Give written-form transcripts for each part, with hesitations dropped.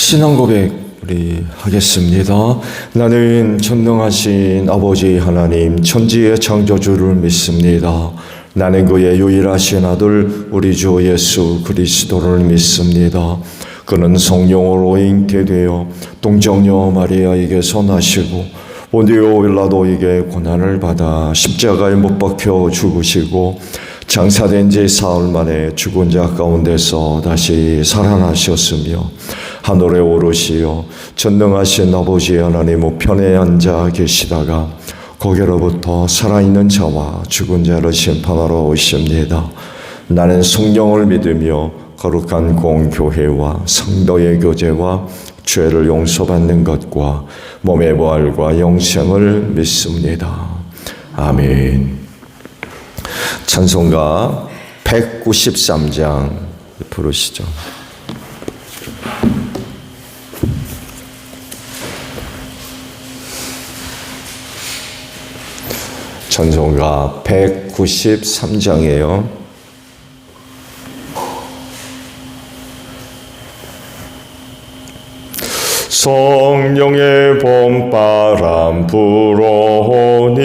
신앙 고백 우리 하겠습니다. 나는 전능하신 아버지 하나님 천지의 창조주를 믿습니다. 나는 그의 유일하신 아들 우리 주 예수 그리스도를 믿습니다. 그는 성령으로 잉태되어 동정녀 마리아에게서 나시고 본디오 빌라도에게 고난을 받아 십자가에 못 박혀 죽으시고 장사된 지 사흘 만에 죽은 자 가운데서 다시 살아나셨으며 하늘에 오르시어 전능하신 아버지 하나님 우편에 앉아 계시다가 거기로부터 살아있는 자와 죽은 자를 심판하러 오십니다. 나는 성령을 믿으며 거룩한 공교회와 성도의 교제와 죄를 용서받는 것과 몸의 부활과 영생을 믿습니다. 아멘. 찬송가 193장 부르시죠. 찬송가 193장이에요. 성령의 봄바람 불어오니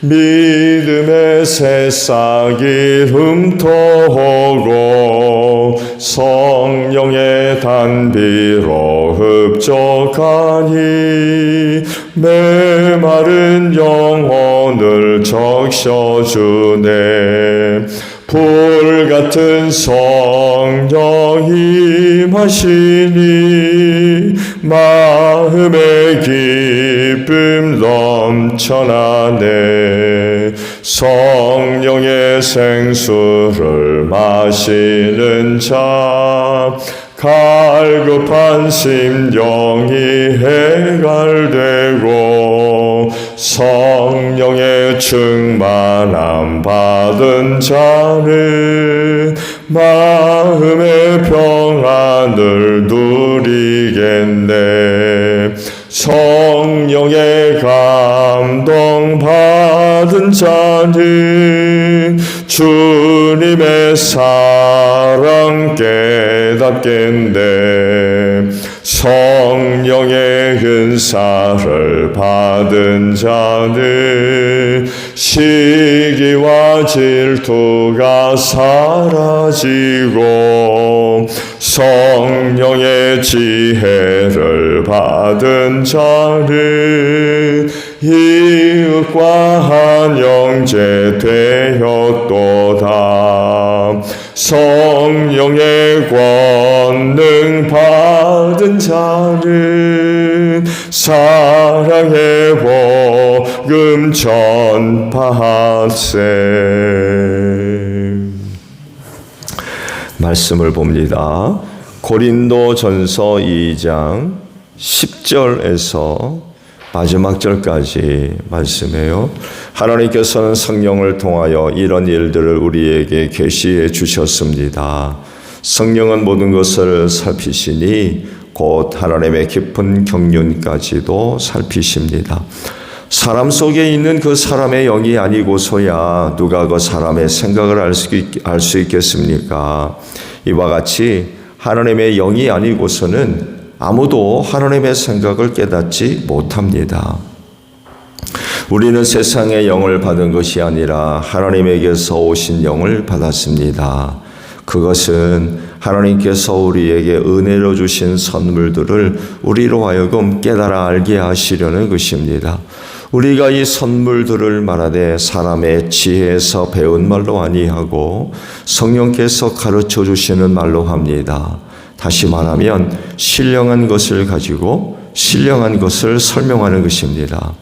믿음의 새싹이 흠터오고 성령의 단비로 흡족하니 메마른 영혼을 적셔주네. 불같은 성령이 임하시니 마음의 기쁨 넘쳐나네. 성령의 생수를 마시는 자 갈급한 심령이 해갈되고 성령의 충만함 받은 자는 마음의 평안을 누리겠네. 성령의 감동 받은 자는 주님의 사랑 깨닫겠네. 성령의 은사를 받은 자는 시기와 질투가 사라지고 성령의 지혜를 받은 자는 이웃과 한 형제 되었도다. 성령의 권능 받은 자는 사랑의 복음 전파하세. 말씀을 봅니다. 고린도전서 2장 10절에서 마지막 절까지 말씀해요. 하나님께서는 성령을 통하여 이런 일들을 우리에게 계시해 주셨습니다. 성령은 모든 것을 살피시니 곧 하나님의 깊은 경륜까지도 살피십니다. 사람 속에 있는 그 사람의 영이 아니고서야 누가 그 사람의 생각을 알 수 있겠습니까? 이와 같이 하나님의 영이 아니고서는 아무도 하나님의 생각을 깨닫지 못합니다. 우리는 세상의 영을 받은 것이 아니라 하나님에게서 오신 영을 받았습니다. 그것은 하나님께서 우리에게 은혜로 주신 선물들을 우리로 하여금 깨달아 알게 하시려는 것입니다. 우리가 이 선물들을 말하되 사람의 지혜에서 배운 말로 아니하고 성령께서 가르쳐 주시는 말로 합니다. 다시 말하면 신령한 것을 가지고 신령한 것을 설명하는 것입니다.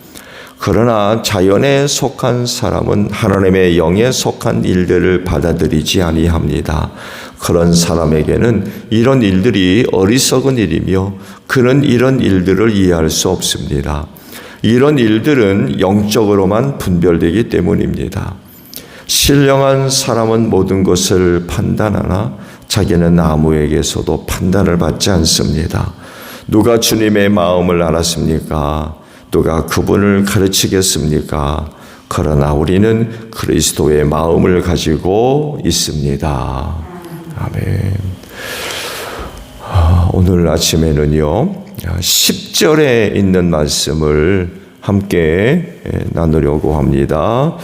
그러나 자연에 속한 사람은 하나님의 영에 속한 일들을 받아들이지 아니합니다. 그런 사람에게는 이런 일들이 어리석은 일이며 그는 이런 일들을 이해할 수 없습니다. 이런 일들은 영적으로만 분별되기 때문입니다. 신령한 사람은 모든 것을 판단하나 자기는 아무에게서도 판단을 받지 않습니다. 누가 주님의 마음을 알았습니까? 누가 그분을 가르치겠습니까? 그러나 우리는 그리스도의 마음을 가지고 있습니다. 아멘. 오늘 아침에는요, 10절에 있는 말씀을 함께 나누려고 합니다.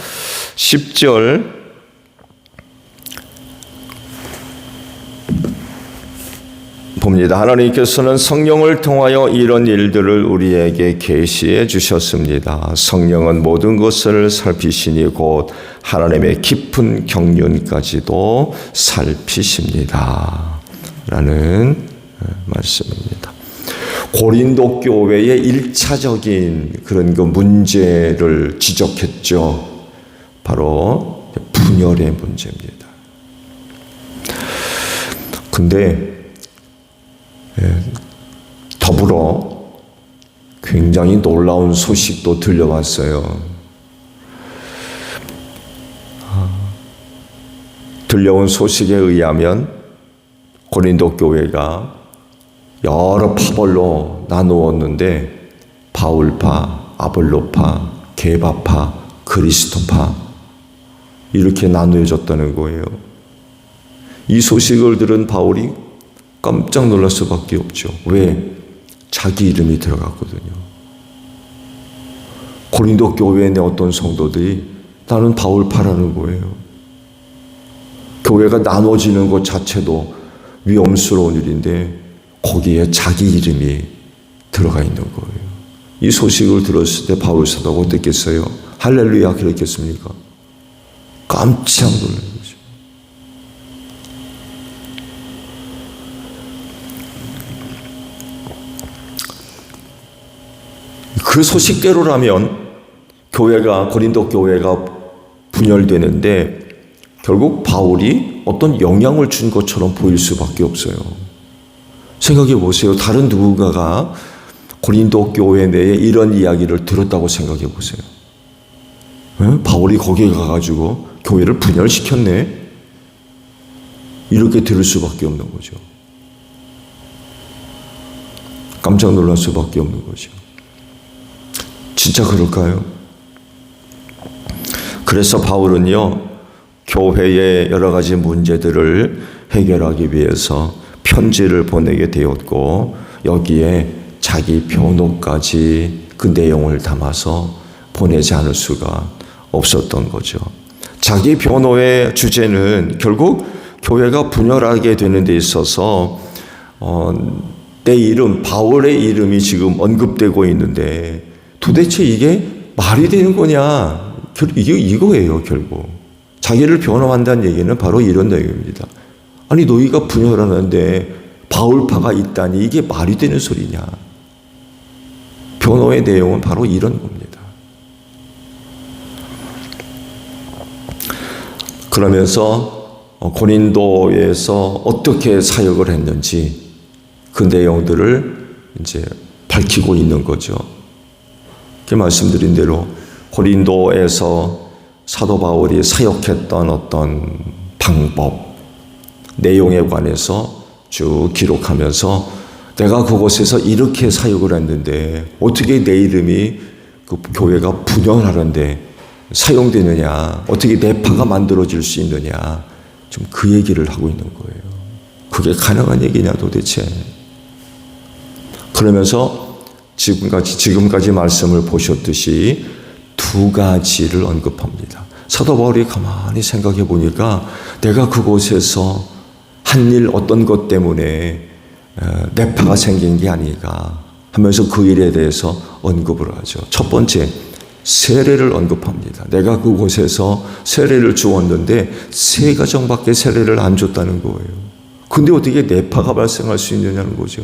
10절 봅니다. 하나님께서는 성령을 통하여 이런 일들을 우리에게 계시해 주셨습니다. 성령은 모든 것을 살피시니 곧 하나님의 깊은 경륜까지도 살피십니다. 라는 말씀입니다. 고린도 교회의 1차적인 그런 그 문제를 지적했죠. 바로 분열의 문제입니다. 근데 더불어 굉장히 놀라운 소식도 들려왔어요. 들려온 소식에 의하면 고린도 교회가 여러 파벌로 나누었는데 바울파, 아볼로파, 게바파, 그리스도파 이렇게 나누어졌다는 거예요. 이 소식을 들은 바울이 깜짝 놀랄 수밖에 없죠. 왜? 자기 이름이 들어갔거든요. 고린도 교회에 내 어떤 성도들이 나는 바울파라는 거예요. 교회가 나눠지는 것 자체도 위험스러운 일인데 거기에 자기 이름이 들어가 있는 거예요. 이 소식을 들었을 때 바울 사도가 어땠겠어요? 할렐루야 그랬겠습니까? 깜짝 놀란 거죠. 그 소식대로라면 고린도 교회가 분열되는데 결국 바울이 어떤 영향을 준 것처럼 보일 수밖에 없어요. 생각해 보세요. 다른 누군가가 고린도 교회 내에 이런 이야기를 들었다고 생각해 보세요. 바울이 거기에 가가지고 교회를 분열시켰네? 이렇게 들을 수밖에 없는 거죠. 깜짝 놀랄 수밖에 없는 거죠. 진짜 그럴까요? 그래서 바울은요, 교회의 여러 가지 문제들을 해결하기 위해서 편지를 보내게 되었고, 여기에 자기 변호까지 그 내용을 담아서 보내지 않을 수가 없었던 거죠. 자기 변호의 주제는 결국 교회가 분열하게 되는 데 있어서 내 이름, 바울의 이름이 지금 언급되고 있는데 도대체 이게 말이 되는 거냐? 이거예요, 결국. 자기를 변호한다는 얘기는 바로 이런 내용입니다. 아니, 너희가 분열하는데 바울파가 있다니 이게 말이 되는 소리냐? 변호의 내용은 바로 이런 겁니다. 그러면서 고린도에서 어떻게 사역을 했는지 그 내용들을 이제 밝히고 있는 거죠. 말씀드린 대로 고린도에서 사도 바울이 사역했던 어떤 방법, 내용에 관해서 쭉 기록하면서 내가 그곳에서 이렇게 사역을 했는데 어떻게 내 이름이 그 교회가 분열하는데 사용되느냐, 어떻게 내파가 만들어질 수 있느냐, 좀 그 얘기를 하고 있는 거예요. 그게 가능한 얘기냐 도대체. 그러면서 지금까지 말씀을 보셨듯이 두 가지를 언급합니다. 사도 바울이 가만히 생각해 보니까 내가 그곳에서 한 일 어떤 것 때문에 내파가 생긴 게 아닌가 하면서 그 일에 대해서 언급을 하죠. 첫 번째, 세례를 언급합니다. 내가 그곳에서 세례를 주었는데 3가정밖에 세례를 안 줬다는 거예요. 근데 어떻게 내파가 발생할 수 있느냐는 거죠.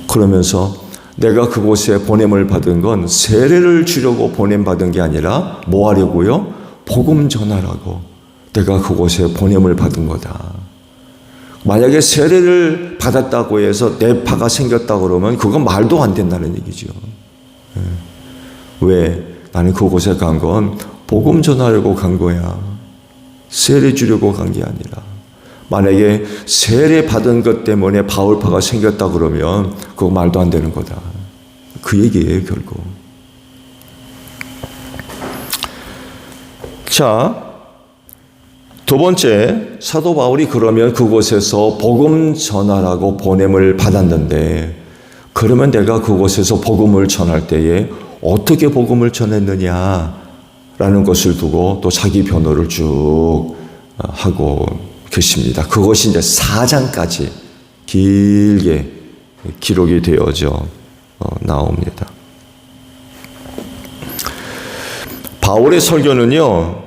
그러면서 내가 그곳에 보냄을 받은 건 세례를 주려고 보냄받은 게 아니라 뭐 하려고요? 복음 전하라고 내가 그곳에 보냄을 받은 거다. 만약에 세례를 받았다고 해서 내파가 생겼다고 그러면 그건 말도 안 된다는 얘기죠. 왜? 나는 그곳에 간 건 복음 전하려고 간 거야. 세례 주려고 간 게 아니라. 만약에 세례 받은 것 때문에 바울파가 생겼다 그러면 그거 말도 안 되는 거다. 그 얘기예요, 결국. 자, 두 번째, 사도 바울이 그러면 그곳에서 복음 전하라고 보냄을 받았는데, 그러면 내가 그곳에서 복음을 전할 때에 어떻게 복음을 전했느냐라는 것을 두고 또 자기 변호를 쭉 하고 계십니다. 그것이 이제 4장까지 길게 기록이 되어져 나옵니다. 바울의 설교는요,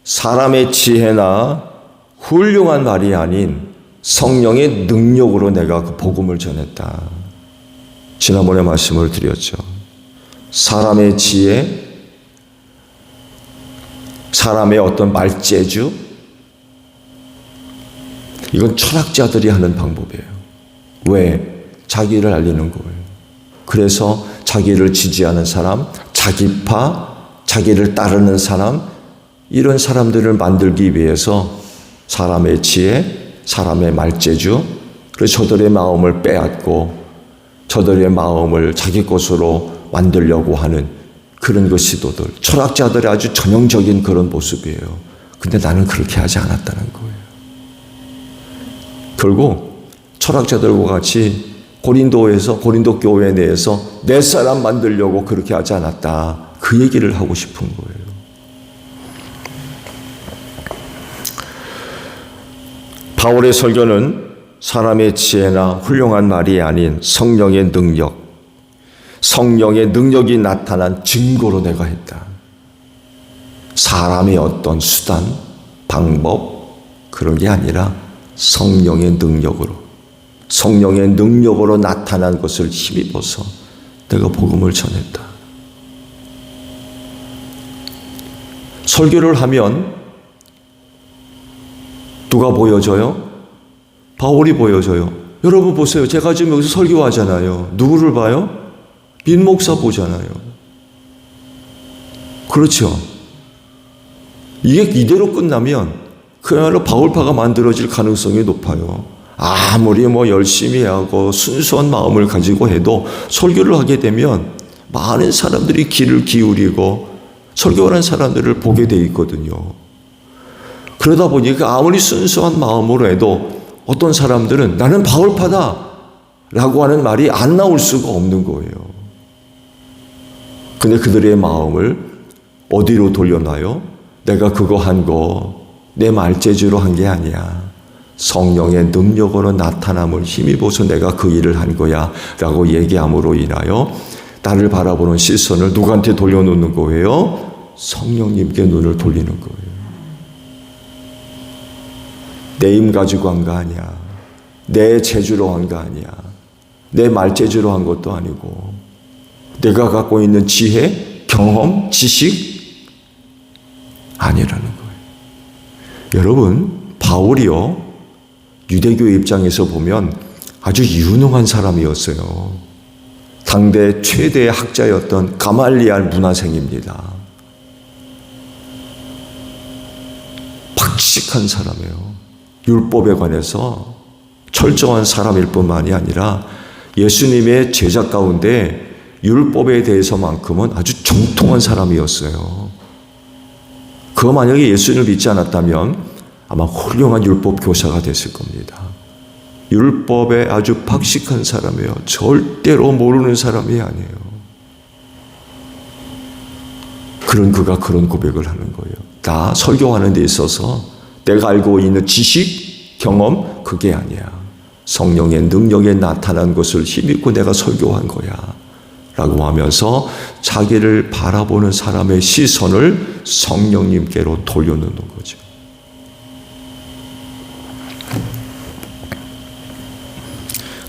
사람의 지혜나 훌륭한 말이 아닌 성령의 능력으로 내가 그 복음을 전했다. 지난번에 말씀을 드렸죠. 사람의 지혜, 사람의 어떤 말재주, 이건 철학자들이 하는 방법이에요. 왜? 자기를 알리는 거예요. 그래서 자기를 지지하는 사람, 자기파, 자기를 따르는 사람, 이런 사람들을 만들기 위해서 사람의 지혜, 사람의 말재주, 그래서 저들의 마음을 빼앗고 저들의 마음을 자기 것으로 만들려고 하는 그런 그 시도들, 철학자들의 아주 전형적인 그런 모습이에요. 근데 나는 그렇게 하지 않았다는 거예요. 결국 철학자들과 같이 고린도 교회 내에서 내 사람 만들려고 그렇게 하지 않았다. 그 얘기를 하고 싶은 거예요. 바울의 설교는 사람의 지혜나 훌륭한 말이 아닌 성령의 능력, 성령의 능력이 나타난 증거로 내가 했다. 사람의 어떤 수단, 방법, 그런 게 아니라 성령의 능력으로 나타난 것을 힘입어서 내가 복음을 전했다. 설교를 하면 누가 보여져요? 바울이 보여져요. 여러분 보세요. 제가 지금 여기서 설교하잖아요. 누구를 봐요? 민 목사 보잖아요. 그렇죠. 이게 이대로 끝나면 그야말로 바울파가 만들어질 가능성이 높아요. 아무리 열심히 하고 순수한 마음을 가지고 해도 설교를 하게 되면 많은 사람들이 귀를 기울이고 설교하는 사람들을 보게 돼 있거든요. 그러다 보니까 아무리 순수한 마음으로 해도 어떤 사람들은 나는 바울파다 라고 하는 말이 안 나올 수가 없는 거예요. 근데 그들의 마음을 어디로 돌려놔요? 내가 그거 한 거 내 말재주로 한 게 아니야. 성령의 능력으로 나타남을 힘입어서 내가 그 일을 한 거야 라고 얘기함으로 인하여 나를 바라보는 시선을 누구한테 돌려놓는 거예요? 성령님께 눈을 돌리는 거예요. 내 힘 가지고 한 거 아니야. 내 재주로 한 거 아니야. 내 말재주로 한 것도 아니고 내가 갖고 있는 지혜, 경험, 지식 아니라는 거예요. 여러분, 바울이요, 유대교 입장에서 보면 아주 유능한 사람이었어요. 당대 최대의 학자였던 가말리알 문화생입니다. 박식한 사람이에요. 율법에 관해서 철저한 사람일 뿐만이 아니라 예수님의 제자 가운데 율법에 대해서만큼은 아주 정통한 사람이었어요. 그가 만약에 예수님을 믿지 않았다면 아마 훌륭한 율법 교사가 됐을 겁니다. 율법에 아주 박식한 사람이에요. 절대로 모르는 사람이 아니에요. 그런 그가 그런 고백을 하는 거예요. 나 설교하는 데 있어서 내가 알고 있는 지식, 경험, 그게 아니야. 성령의 능력에 나타난 것을 힘입고 내가 설교한 거야. 라고 하면서 자기를 바라보는 사람의 시선을 성령님께로 돌려놓는 거죠.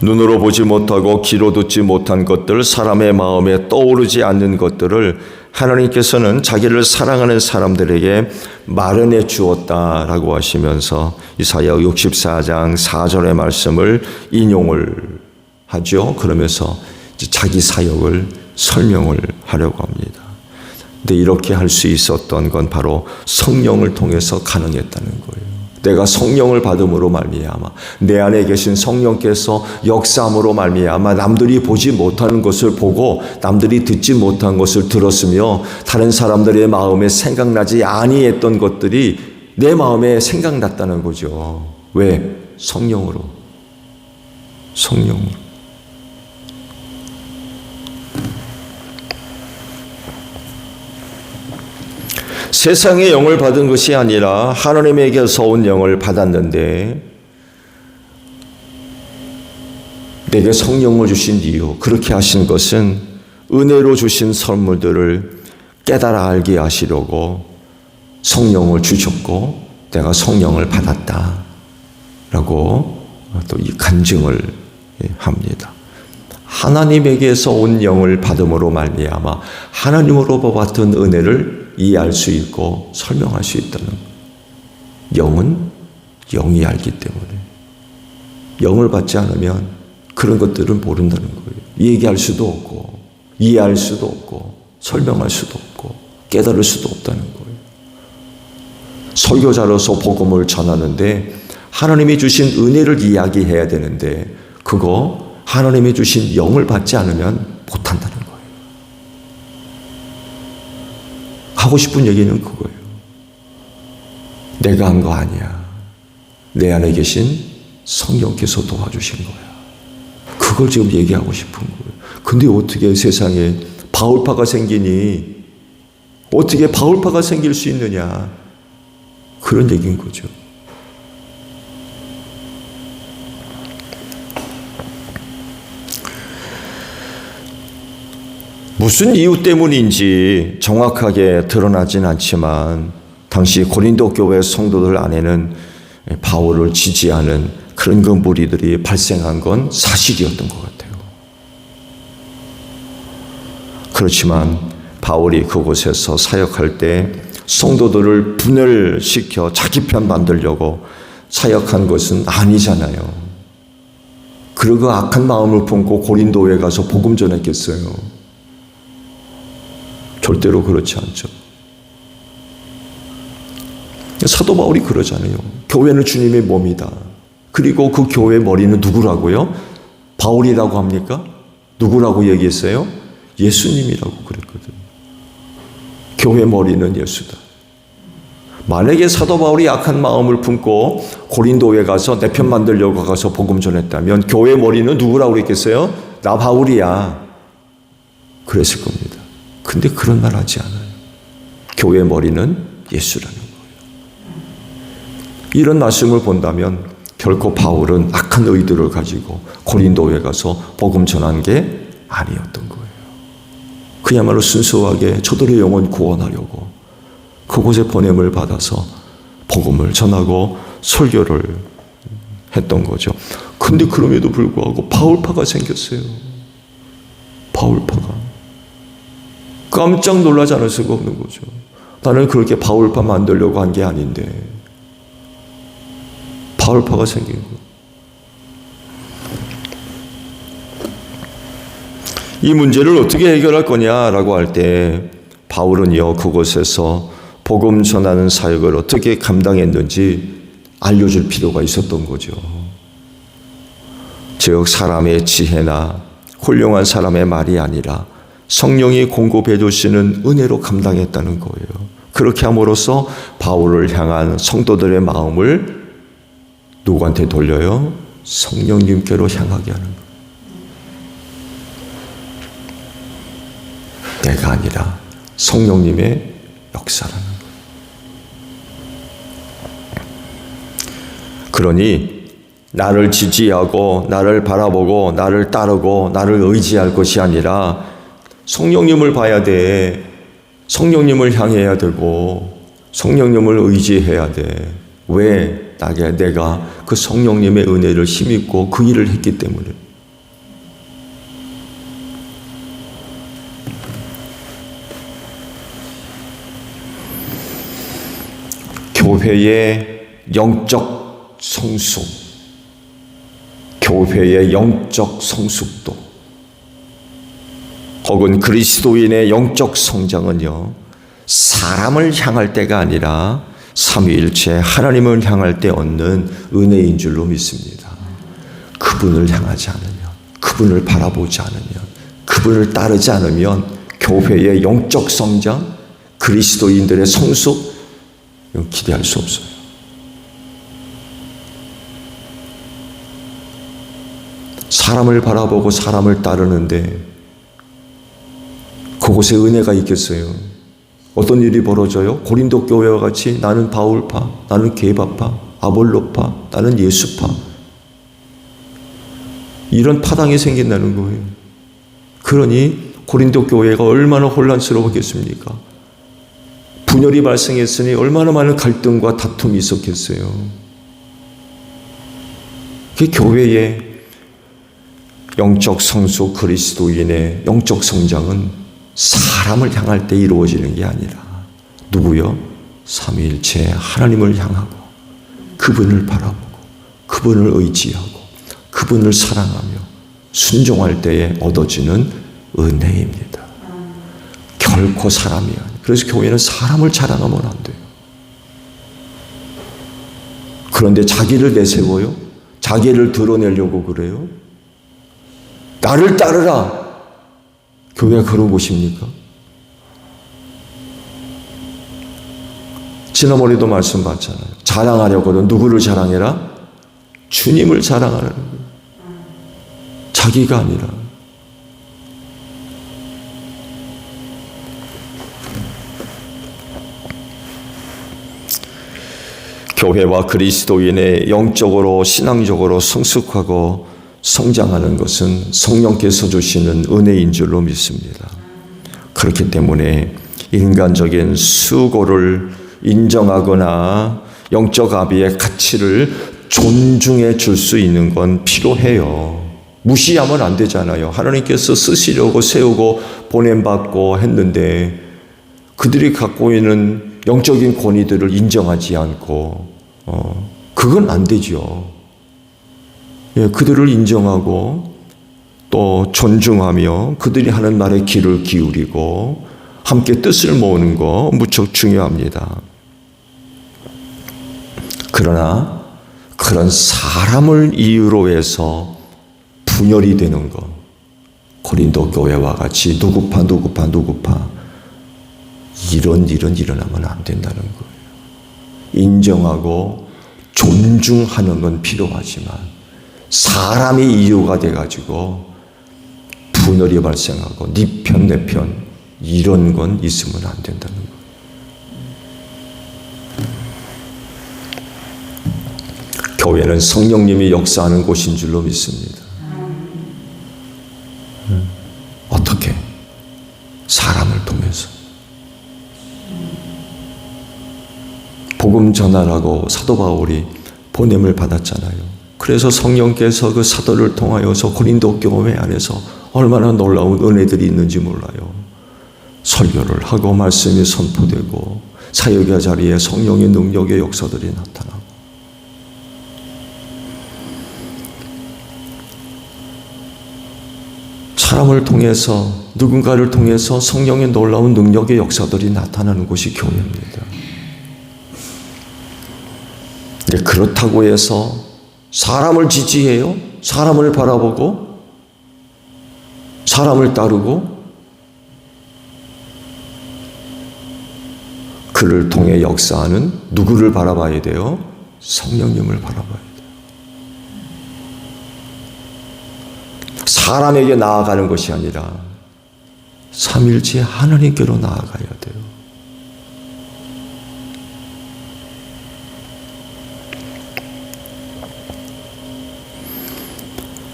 눈으로 보지 못하고 귀로 듣지 못한 것들, 사람의 마음에 떠오르지 않는 것들을 하나님께서는 자기를 사랑하는 사람들에게 마련해 주었다라고 하시면서 이사야 64장 4절의 말씀을 인용을 하죠. 그러면서 자기 사역을 설명을 하려고 합니다. 근데 이렇게 할 수 있었던 건 바로 성령을 통해서 가능했다는 거예요. 내가 성령을 받음으로 말미암아 내 안에 계신 성령께서 역사함으로 말미암아 남들이 보지 못하는 것을 보고 남들이 듣지 못한 것을 들었으며 다른 사람들의 마음에 생각나지 아니했던 것들이 내 마음에 생각났다는 거죠. 왜? 성령으로. 성령으로. 세상의 영을 받은 것이 아니라 하나님에게서 온 영을 받았는데 내게 성령을 주신 이유, 그렇게 하신 것은 은혜로 주신 선물들을 깨달아 알게 하시려고 성령을 주셨고 내가 성령을 받았다 라고 또 이 간증을 합니다. 하나님에게서 온 영을 받음으로 말미암아 하나님으로 받은 은혜를 이해할 수 있고 설명할 수 있다는 거예요. 영은 영이 알기 때문에. 영을 받지 않으면 그런 것들은 모른다는 거예요. 얘기할 수도 없고 이해할 수도 없고 설명할 수도 없고 깨달을 수도 없다는 거예요. 설교자로서 복음을 전하는데 하나님이 주신 은혜를 이야기해야 되는데 그거 하나님이 주신 영을 받지 않으면 못한다는 거예요. 하고 싶은 얘기는 그거예요. 내가 한 거 아니야. 내 안에 계신 성령께서 도와주신 거야. 그걸 지금 얘기하고 싶은 거예요. 근데 어떻게 세상에 바울파가 생기니? 어떻게 바울파가 생길 수 있느냐? 그런 얘기인 거죠. 무슨 이유 때문인지 정확하게 드러나진 않지만 당시 고린도 교회 성도들 안에는 바울을 지지하는 그런 그 무리들이 발생한 건 사실이었던 것 같아요. 그렇지만 바울이 그곳에서 사역할 때 성도들을 분열시켜 자기 편 만들려고 사역한 것은 아니잖아요. 그리고 악한 마음을 품고 고린도에 가서 복음 전했겠어요? 절대로 그렇지 않죠. 사도 바울이 그러잖아요. 교회는 주님의 몸이다. 그리고 그 교회의 머리는 누구라고요? 바울이라고 합니까? 누구라고 얘기했어요? 예수님이라고 그랬거든요. 교회 머리는 예수다. 만약에 사도 바울이 악한 마음을 품고 고린도에 가서 내 편 만들려고 가서 복음 전했다면 교회 머리는 누구라고 그랬겠어요? 나 바울이야. 그랬을 겁니다. 근데 그런 말 하지 않아요. 교회 머리는 예수라는 거예요. 이런 말씀을 본다면 결코 바울은 악한 의도를 가지고 고린도에 가서 복음 전한 게 아니었던 거예요. 그야말로 순수하게 저들의 영혼 구원하려고 그곳에 보냄을 받아서 복음을 전하고 설교를 했던 거죠. 근데 그럼에도 불구하고 바울파가 생겼어요. 바울파가. 깜짝 놀라지 않을 수가 없는 거죠. 나는 그렇게 바울파 만들려고 한 게 아닌데 바울파가 생긴 거. 이 문제를 어떻게 해결할 거냐라고 할 때 바울은요 그곳에서 복음 전하는 사역을 어떻게 감당했는지 알려줄 필요가 있었던 거죠. 즉 사람의 지혜나 훌륭한 사람의 말이 아니라 성령이 공급해 주시는 은혜로 감당했다는 거예요. 그렇게 함으로써 바울을 향한 성도들의 마음을 누구한테 돌려요? 성령님께로 향하게 하는 거예요. 내가 아니라 성령님의 역사라는 거예요. 그러니 나를 지지하고 나를 바라보고 나를 따르고 나를 의지할 것이 아니라 성령님을 봐야 돼. 성령님을 향해야 되고 성령님을 의지해야 돼. 왜? 내가 그 성령님의 은혜를 힘입고 그 일을 했기 때문에. 교회의 영적 성숙, 교회의 영적 성숙도 혹은 그리스도인의 영적 성장은요 사람을 향할 때가 아니라 삼위일체 하나님을 향할 때 얻는 은혜인 줄로 믿습니다. 그분을 향하지 않으면, 그분을 바라보지 않으면, 그분을 따르지 않으면 교회의 영적 성장, 그리스도인들의 성숙 이건 기대할 수 없어요. 사람을 바라보고 사람을 따르는데 그곳에 은혜가 있겠어요? 어떤 일이 벌어져요? 고린도 교회와 같이 나는 바울파, 나는 게바파, 아볼로파, 나는 예수파, 이런 파당이 생긴다는 거예요. 그러니 고린도 교회가 얼마나 혼란스러웠겠습니까? 분열이 발생했으니 얼마나 많은 갈등과 다툼이 있었겠어요. 그 교회의 영적 성수 그리스도인의 영적 성장은 사람을 향할 때 이루어지는 게 아니라 누구요? 삼위일체 하나님을 향하고 그분을 바라보고 그분을 의지하고 그분을 사랑하며 순종할 때에 얻어지는 은혜입니다. 결코 사람이 아니에요. 그래서 교회는 사람을 자랑하면 안 돼요. 그런데 자기를 내세워요? 자기를 드러내려고 그래요? 나를 따르라. 교회가 그런 곳입니까? 지난번에도 말씀 받잖아요. 자랑하려거든 누구를 자랑해라? 주님을 자랑하라는 거예요. 자기가 아니라. 교회와 그리스도인의 영적으로 신앙적으로 성숙하고 성장하는 것은 성령께서 주시는 은혜인 줄로 믿습니다. 그렇기 때문에 인간적인 수고를 인정하거나 영적 아비의 가치를 존중해 줄 수 있는 건 필요해요. 무시하면 안 되잖아요. 하나님께서 쓰시려고 세우고 보냄받고 했는데 그들이 갖고 있는 영적인 권위들을 인정하지 않고 그건 안 되죠. 예, 그들을 인정하고 또 존중하며 그들이 하는 말에 귀를 기울이고 함께 뜻을 모으는 거 무척 중요합니다. 그러나 그런 사람을 이유로 해서 분열이 되는 것, 고린도 교회와 같이 누구파 이런 일은 일어나면 안 된다는 거예요. 인정하고 존중하는 건 필요하지만 사람이 이유가 돼가지고 분열이 발생하고 네 편 내 편 이런 건 있으면 안 된다는 거예요. 교회는 성령님이 역사하는 곳인 줄로 믿습니다. 어떻게? 사람을 통해서. 복음 전하라고 사도 바울이 보냄을 받았잖아요. 그래서 성령께서 그 사도를 통하여서 고린도 교회 안에서 얼마나 놀라운 은혜들이 있는지 몰라요. 설교를 하고 말씀이 선포되고 사역의 자리에 성령의 능력의 역사들이 나타나고 사람을 통해서 누군가를 통해서 성령의 놀라운 능력의 역사들이 나타나는 곳이 교회입니다. 그렇다고 해서 사람을 지지해요? 사람을 바라보고 사람을 따르고 그를 통해 역사하는 누구를 바라봐야 돼요? 성령님을 바라봐야 돼요. 사람에게 나아가는 것이 아니라 삼일체 하나님께로 나아가야 돼요.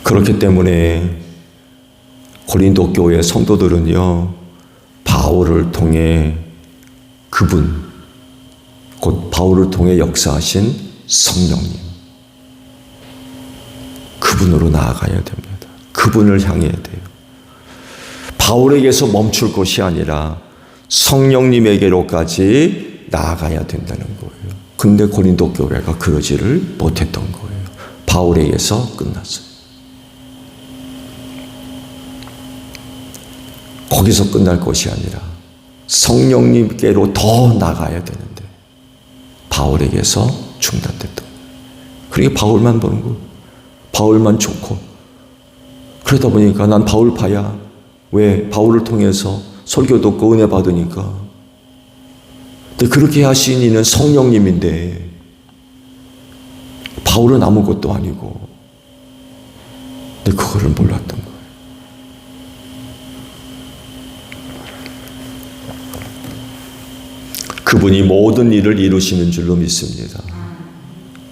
그렇기 때문에 고린도 교회 성도들은요, 바울을 통해 그분, 곧 바울을 통해 역사하신 성령님, 그분으로 나아가야 됩니다. 그분을 향해야 돼요. 바울에게서 멈출 것이 아니라 성령님에게로까지 나아가야 된다는 거예요. 근데 고린도 교회가 그러지를 못했던 거예요. 바울에게서 끝났어요. 거기서 끝날 것이 아니라 성령님께로 더 나가야 되는데 바울에게서 중단됐던 거예요. 그러니까 바울만 보는 거예요. 바울만 좋고 그러다 보니까 난 바울파야. 왜? 바울을 통해서 설교 듣고 은혜 받으니까. 근데 그렇게 하신 이는 성령님인데 바울은 아무것도 아니고, 근데 그거를 몰랐던 거예요. 그분이 모든 일을 이루시는 줄로 믿습니다.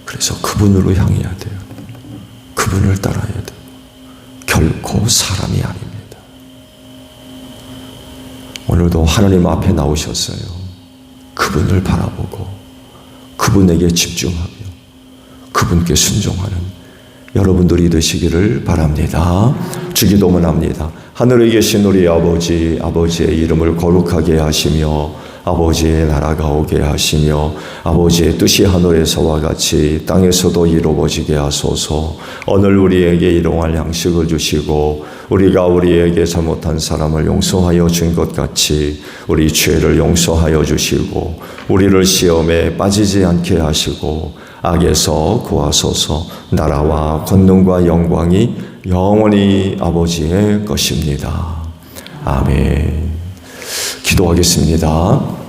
그래서 그분으로 향해야 돼요. 그분을 따라야 돼요. 결코 사람이 아닙니다. 오늘도 하나님 앞에 나오셨어요. 그분을 바라보고 그분에게 집중하며 그분께 순종하는 여러분들이 되시기를 바랍니다. 주기도문 합니다. 하늘에 계신 우리 아버지, 아버지의 이름을 거룩하게 하시며 아버지의 나라가 오게 하시며 아버지의 뜻이 하늘에서와 같이 땅에서도 이루어지게 하소서. 오늘 우리에게 일용할 양식을 주시고 우리가 우리에게 잘못한 사람을 용서하여 준 것 같이 우리 죄를 용서하여 주시고 우리를 시험에 빠지지 않게 하시고 악에서 구하소서. 나라와 권능과 영광이 영원히 아버지의 것입니다. 아멘. 기도하겠습니다.